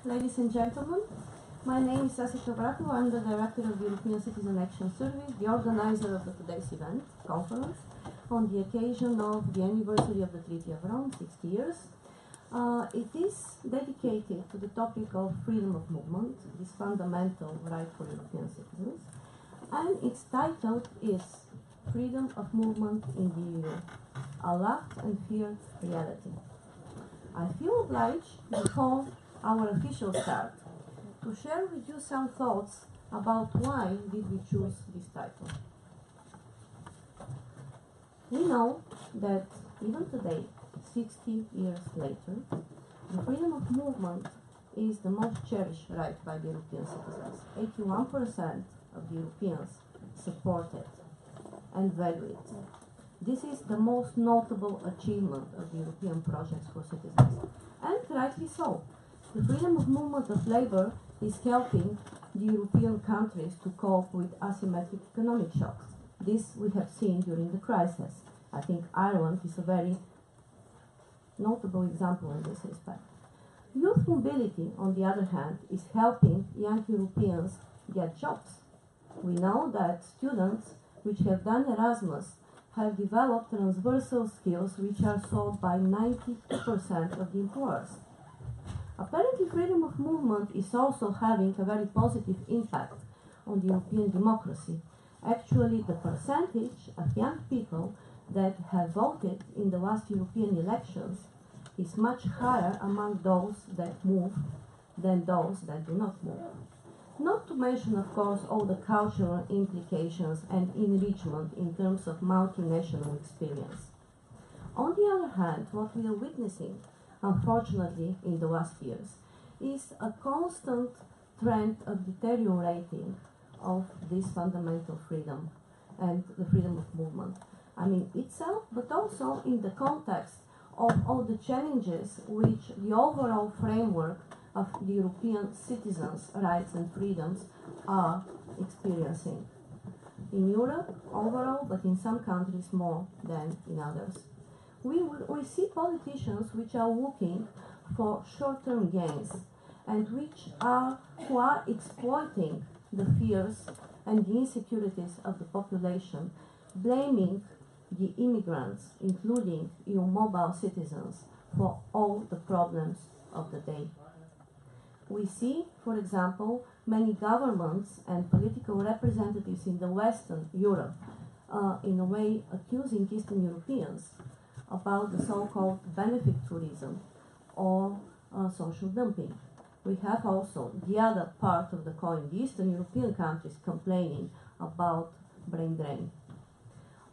Ladies and gentlemen, my name is Sasika Vratu. I'm the Director of the European Citizen Action Service, the organizer of today's event, conference, on the occasion of the anniversary of the Treaty of Rome, 60 years. It is dedicated to the topic of freedom of movement, this fundamental right for European citizens, and its title is Freedom of Movement in the EU, a loved and feared reality. I feel obliged before our official start to share with you some thoughts about why did we choose this title. We know that even today, 60 years later, the freedom of movement is the most cherished right by the European citizens. 81% of the Europeans support it and value it. This is the most notable achievement of the European projects for citizens, and rightly so. The freedom of movement of labour is helping the European countries to cope with asymmetric economic shocks. This we have seen during the crisis. I think Ireland is a very notable example in this respect. Youth mobility, on the other hand, is helping young Europeans get jobs. We know that students which have done Erasmus have developed transversal skills which are sought by 92% of the employers. Apparently, freedom of movement is also having a very positive impact on the European democracy. Actually, the percentage of young people that have voted in the last European elections is much higher among those that move than those that do not move. Not to mention, of course, all the cultural implications and enrichment in terms of multinational experience. On the other hand, what we are witnessing, unfortunately, in the last years, is a constant trend of deteriorating of this fundamental freedom and the freedom of movement. I mean, itself, but also in the context of all the challenges which the overall framework of the European citizens' rights and freedoms are experiencing. In Europe, overall, but in some countries more than in others. We see politicians which are looking for short-term gains and who are exploiting the fears and the insecurities of the population, blaming the immigrants, including EU mobile citizens, for all the problems of the day. We see, for example, many governments and political representatives in the Western Europe, in a way accusing Eastern Europeans about the so-called benefit tourism or social dumping. We have also the other part of the coin, the Eastern European countries complaining about brain drain.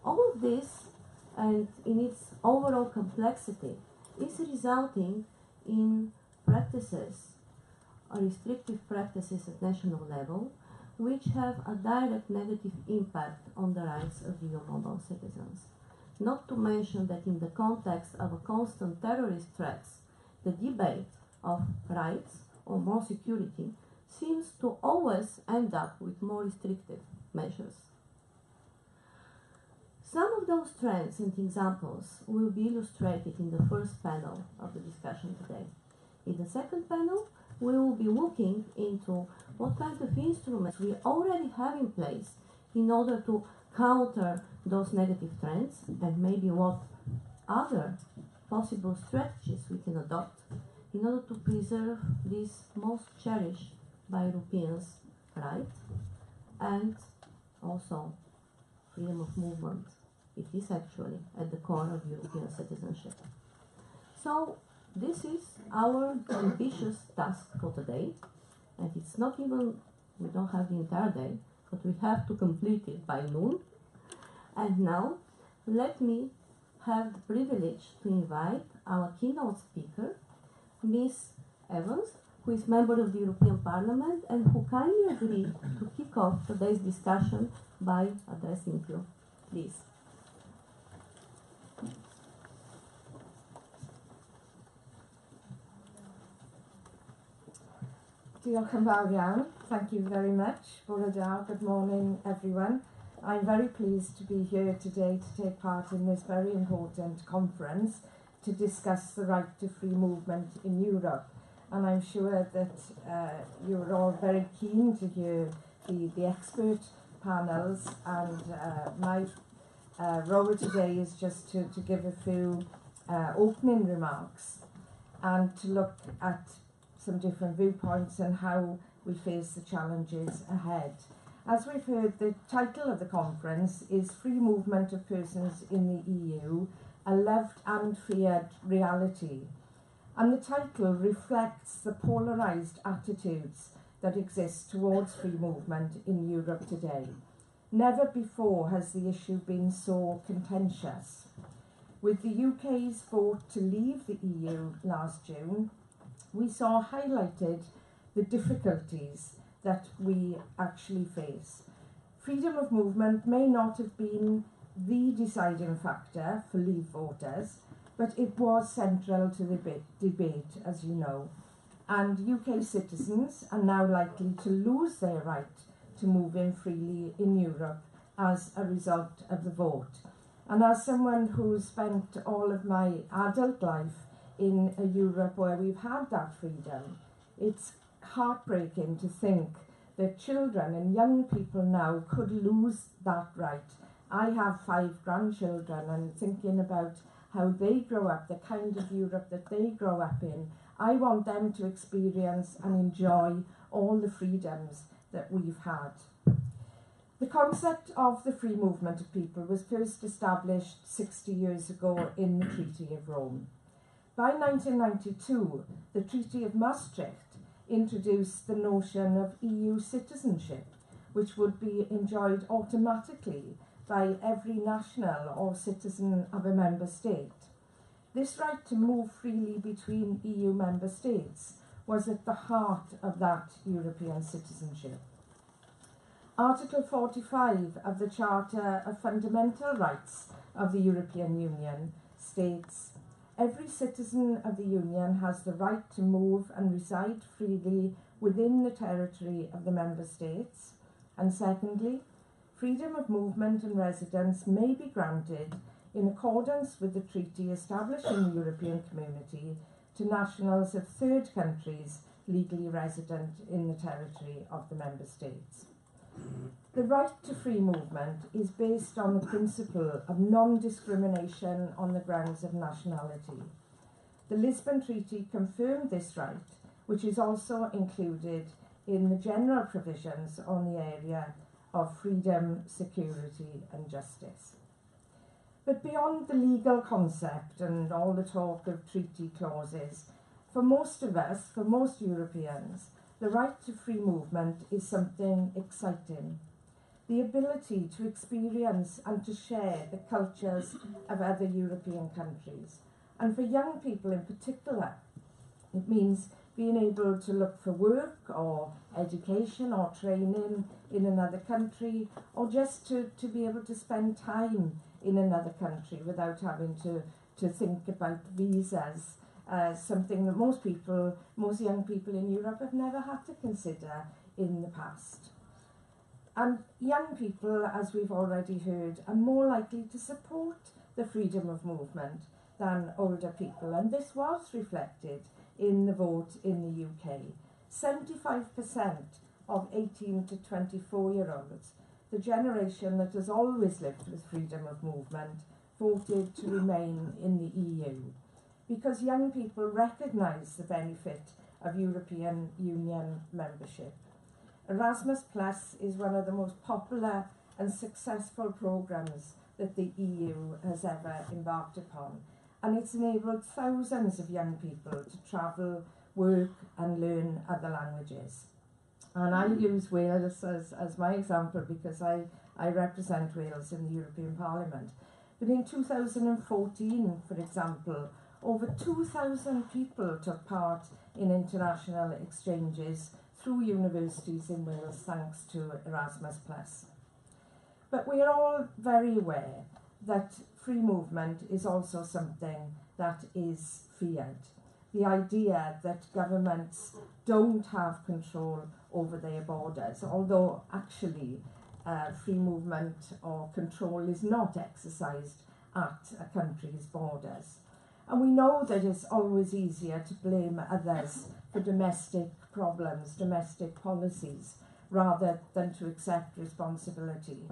All of this, and in its overall complexity, is resulting in practices, restrictive practices at national level, which have a direct negative impact on the rights of EU mobile citizens. Not to mention that in the context of a constant terrorist threats, the debate of rights or more security seems to always end up with more restrictive measures. Some of those trends and examples will be illustrated in the first panel of the discussion today. In the second panel, we will be looking into what kind of instruments we already have in place in order to counter those negative trends and maybe what other possible strategies we can adopt in order to preserve this most cherished by Europeans right and also freedom of movement. It is actually at the core of European citizenship. So this is our ambitious task for today, and it's not even, we don't have the entire day, but we have to complete it by noon. And now, let me have the privilege to invite our keynote speaker, Ms. Evans, who is member of the European Parliament and who kindly agreed to kick off today's discussion by addressing you. Please. Diolch yn fawr iawn. Thank you very much. Bore da, good morning everyone. I'm very pleased to be here today to take part in this very important conference to discuss the right to free movement in Europe. and I'm sure that you're all very keen to hear the expert panels, and my role today is just to give a few opening remarks and to look at some different viewpoints and how we face the challenges ahead. As we've heard, the title of the conference is Free Movement of Persons in the EU, a Loved and Feared Reality. And the title reflects the polarised attitudes that exist towards free movement in Europe today. Never before has the issue been so contentious. With the UK's vote to leave the EU last June, we saw highlighted the difficulties that we actually face. Freedom of movement may not have been the deciding factor for Leave voters, but it was central to the debate, as you know. And UK citizens are now likely to lose their right to move in freely in Europe as a result of the vote. And as someone who's spent all of my adult life in a Europe where we've had that freedom, it's heartbreaking to think that children and young people now could lose that right. I have 5 grandchildren, and thinking about how they grow up, the kind of Europe that they grow up in, I want them to experience and enjoy all the freedoms that we've had. The concept of the free movement of people was first established 60 years ago in the Treaty of Rome. By 1992, the Treaty of Maastricht introduced the notion of EU citizenship, which would be enjoyed automatically by every national or citizen of a member state. This right to move freely between EU member states was at the heart of that European citizenship. Article 45 of the Charter of Fundamental Rights of the European Union states, "Every citizen of the Union has the right to move and reside freely within the territory of the member states." And secondly, freedom of movement and residence may be granted in accordance with the treaty establishing the European Community to nationals of third countries legally resident in the territory of the member states. The right to free movement is based on the principle of non-discrimination on the grounds of nationality. The Lisbon Treaty confirmed this right, which is also included in the general provisions on the area of freedom, security and justice. But beyond the legal concept and all the talk of treaty clauses, for most of us, for most Europeans, the right to free movement is something exciting. The ability to experience and to share the cultures of other European countries. And for young people in particular, it means being able to look for work or education or training in another country, or just to be able to spend time in another country without having to think about visas. Something that most young people in Europe have never had to consider in the past. And young people, as we've already heard, are more likely to support the freedom of movement than older people, and this was reflected in the vote in the UK. 75% of 18 to 24-year-olds, the generation that has always lived with freedom of movement, voted to remain in the EU. Because young people recognise the benefit of European Union membership. Erasmus Plus is one of the most popular and successful programmes that the EU has ever embarked upon, and it's enabled thousands of young people to travel, work and learn other languages. And I use Wales as my example because I represent Wales in the European Parliament. But in 2014, for example, over 2,000 people took part in international exchanges through universities in Wales thanks to Erasmus+. But we are all very aware that free movement is also something that is feared. The idea that governments don't have control over their borders, although actually free movement or control is not exercised at a country's borders. And we know that it's always easier to blame others for domestic problems, domestic policies, rather than to accept responsibility.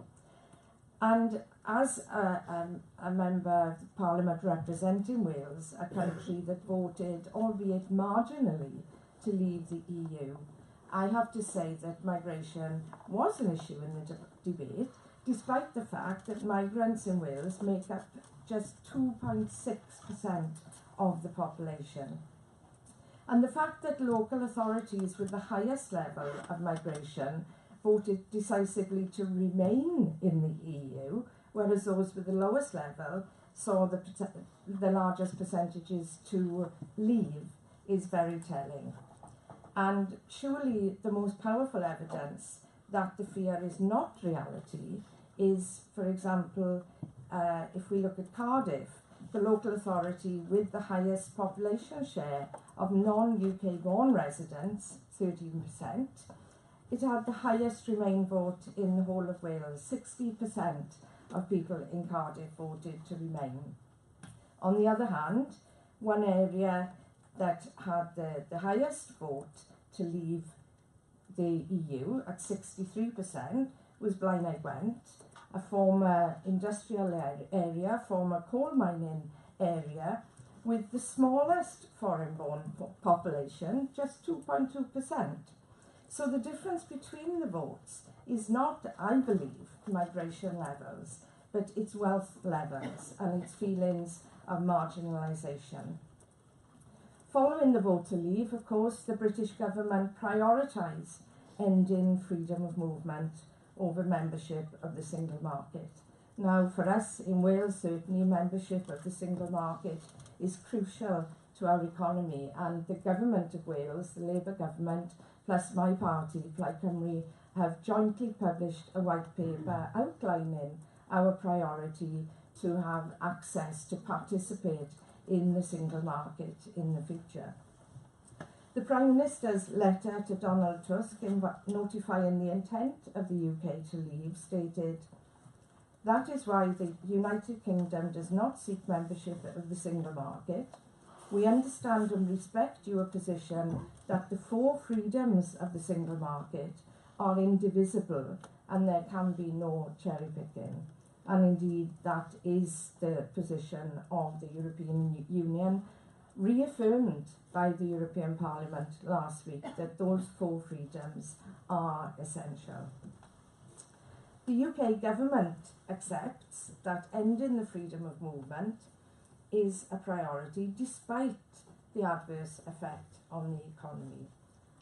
And as a member of Parliament representing Wales, a country that voted, albeit marginally, to leave the EU, I have to say that migration was an issue in the debate, despite the fact that migrants in Wales make up just 2.6% of the population. And the fact that local authorities with the highest level of migration voted decisively to remain in the EU, whereas those with the lowest level saw the largest percentages to leave, is very telling. And surely the most powerful evidence that the fear is not reality is, for example, if we look at Cardiff, the local authority with the highest population share of non-UK born residents, 13%, it had the highest Remain vote in the whole of Wales. 60% of people in Cardiff voted to remain. On the other hand, one area that had the highest vote to leave the EU at 63% was Blaenau Gwent, a former industrial area, former coal mining area, with the smallest foreign-born population, just 2.2%. So the difference between the votes is not, I believe, migration levels, but it's wealth levels and its feelings of marginalisation. Following the vote to leave, of course, the British government prioritised ending freedom of movement over membership of the single market. Now, for us in Wales, certainly membership of the single market is crucial to our economy, and the government of Wales, the Labour government, plus my party, Plaid Cymru, have jointly published a white paper outlining our priority to have access to participate in the single market in the future. The Prime Minister's letter to Donald Tusk notifying the intent of the UK to leave stated, "That is why the United Kingdom does not seek membership of the single market. We understand and respect your position that the four freedoms of the single market are indivisible and there can be no cherry picking." And indeed, that is the position of the European Union, reaffirmed by the European Parliament last week, that those four freedoms are essential. The UK government accepts that ending the freedom of movement is a priority despite the adverse effect on the economy.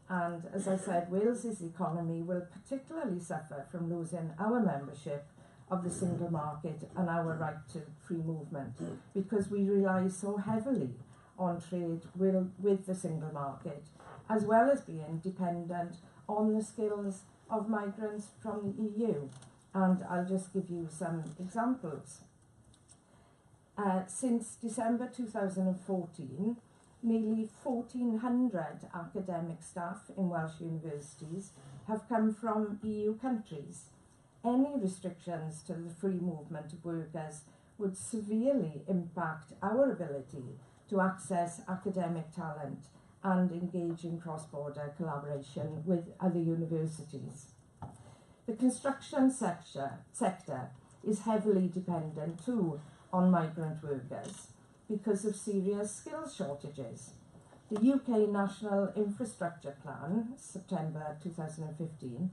And as I said, Wales's economy will particularly suffer from losing our membership of the single market and our right to free movement, because we rely so heavily on trade with the single market, as well as being dependent on the skills of migrants from the EU. And I'll just give you some examples. Since December 2014, nearly 1,400 academic staff in Welsh universities have come from EU countries. Any restrictions to the free movement of workers would severely impact our ability to access academic talent and engage in cross-border collaboration with other universities. The construction sector is heavily dependent too on migrant workers because of serious skills shortages. The UK National Infrastructure Plan, September 2015,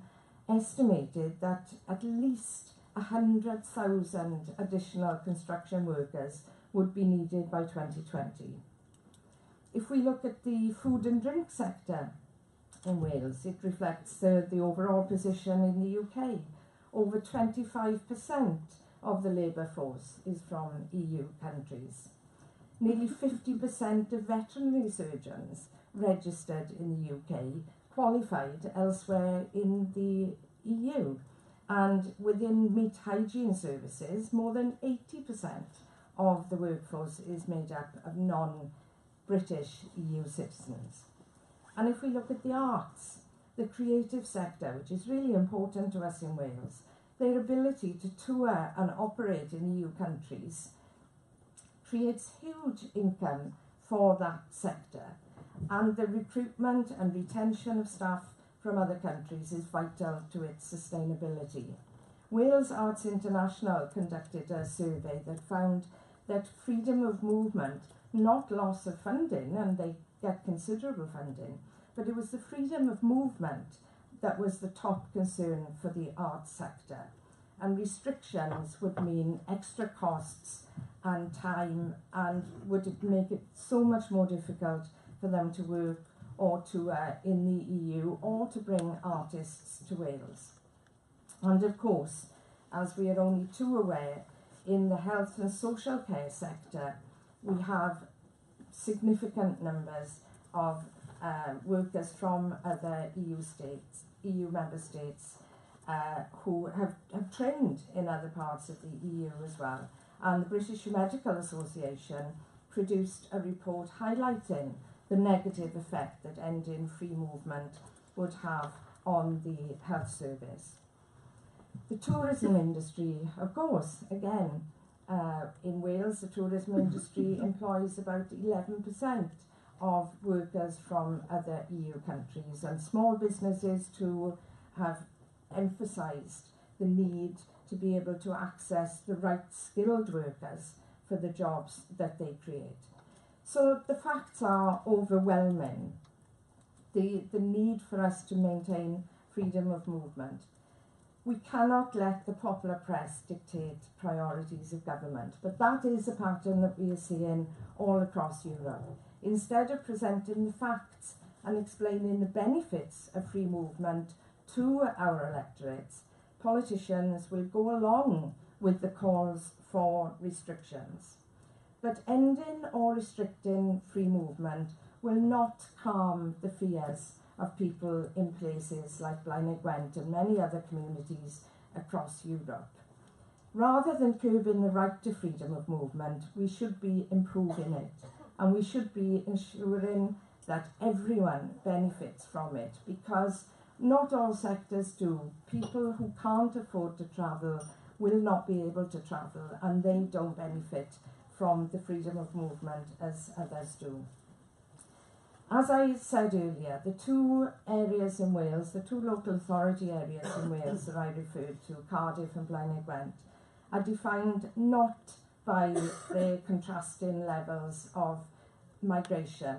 estimated that at least 100,000 additional construction workers would be needed by 2020. If we look at the food and drink sector in Wales, it reflects the overall position in the UK. Over 25% of the labour force is from EU countries. Nearly 50% of veterinary surgeons registered in the UK qualified elsewhere in the EU. And within meat hygiene services, more than 80% of the workforce is made up of non-British EU citizens. And if we look at the arts, the creative sector, which is really important to us in Wales, their ability to tour and operate in EU countries creates huge income for that sector, and the recruitment and retention of staff from other countries is vital to its sustainability. Wales Arts International conducted a survey that found that freedom of movement, not loss of funding, and they get considerable funding, but it was the freedom of movement that was the top concern for the arts sector. And restrictions would mean extra costs and time, and would make it so much more difficult for them to work or to in the EU, or to bring artists to Wales. And of course, as we are only too aware, in the health and social care sector, we have significant numbers of workers from other EU member states, who have trained in other parts of the EU as well. And the British Medical Association produced a report highlighting the negative effect that ending free movement would have on the health service. The tourism industry, of course, again, in Wales, the tourism industry employs about 11% of workers from other EU countries, and small businesses too have emphasised the need to be able to access the right skilled workers for the jobs that they create. So the facts are overwhelming. The need for us to maintain freedom of movement. We cannot let the popular press dictate priorities of government, but that is a pattern that we are seeing all across Europe. Instead of presenting the facts and explaining the benefits of free movement to our electorates, politicians will go along with the calls for restrictions. But ending or restricting free movement will not calm the fears of people in places like Blaenau Gwent and many other communities across Europe. Rather than curbing the right to freedom of movement, we should be improving it, and we should be ensuring that everyone benefits from it, because not all sectors do. People who can't afford to travel will not be able to travel, and they don't benefit from the freedom of movement as others do. As I said earlier, the two areas in Wales, the two local authority areas in Wales that I referred to, Cardiff and Blaenau Gwent, are defined not by their contrasting levels of migration,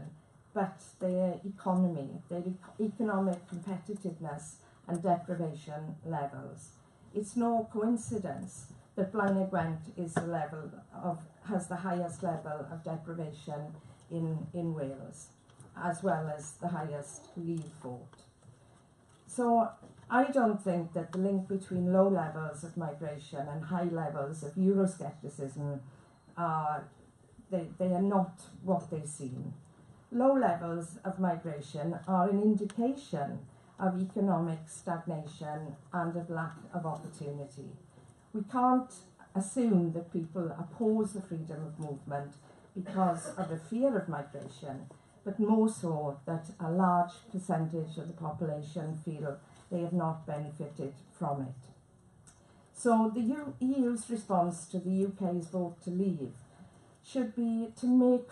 but their economy, their economic competitiveness and deprivation levels. It's no coincidence that Blaenau Gwent is has the highest level of deprivation in Wales, as well as the highest leave vote. So I don't think that the link between low levels of migration and high levels of Euroscepticism they are not what they seem. Low levels of migration are an indication of economic stagnation and of lack of opportunity. We can't assume that people oppose the freedom of movement because of a fear of migration, but more so that a large percentage of the population feel they have not benefited from it. So the EU's response to the UK's vote to leave should be to make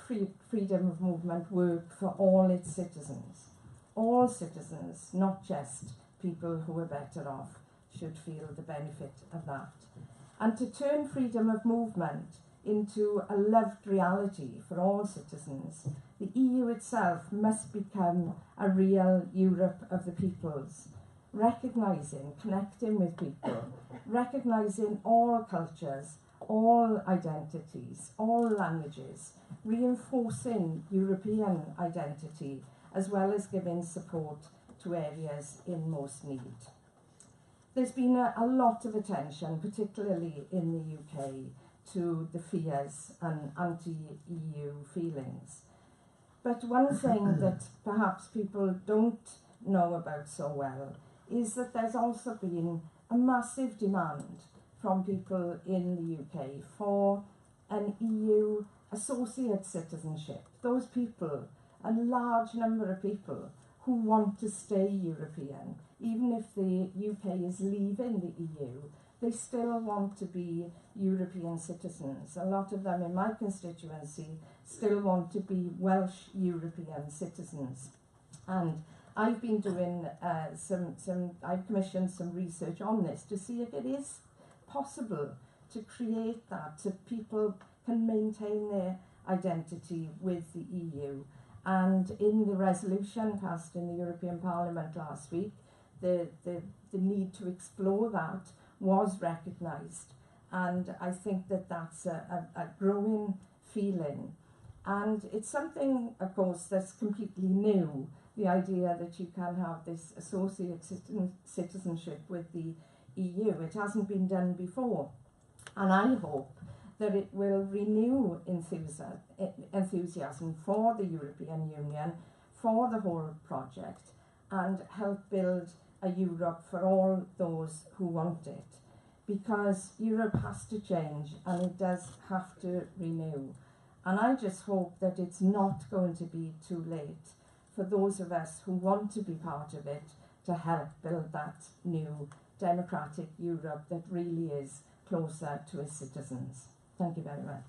freedom of movement work for all its citizens. All citizens, not just people who are better off, should feel the benefit of that. And to turn freedom of movement into a lived reality for all citizens, the EU itself must become a real Europe of the peoples, recognising, connecting with people, recognising all cultures, all identities, all languages, reinforcing European identity, as well as giving support to areas in most need. There's been a lot of attention, particularly in the UK, to the fears and anti-EU feelings. But one thing that perhaps people don't know about so well is that there's also been a massive demand from people in the UK for an EU associate citizenship. Those people, a large number of people who want to stay European, even if the UK is leaving the EU, they still want to be European citizens. A lot of them in my constituency still want to be Welsh European citizens. And I've been doing I've commissioned some research on this to see if it is possible to create that so people can maintain their identity with the EU. And in the resolution passed in the European Parliament last week, the need to explore that was recognised. And I think that that's a growing feeling. And it's something, of course, that's completely new, the idea that you can have this associate citizenship with the EU. It hasn't been done before. And I hope that it will renew enthusiasm for the European Union, for the whole project, and help build a Europe for all those who want it. Because Europe has to change and it does have to renew. And I just hope that it's not going to be too late for those of us who want to be part of it to help build that new democratic Europe that really is closer to its citizens. Thank you very much.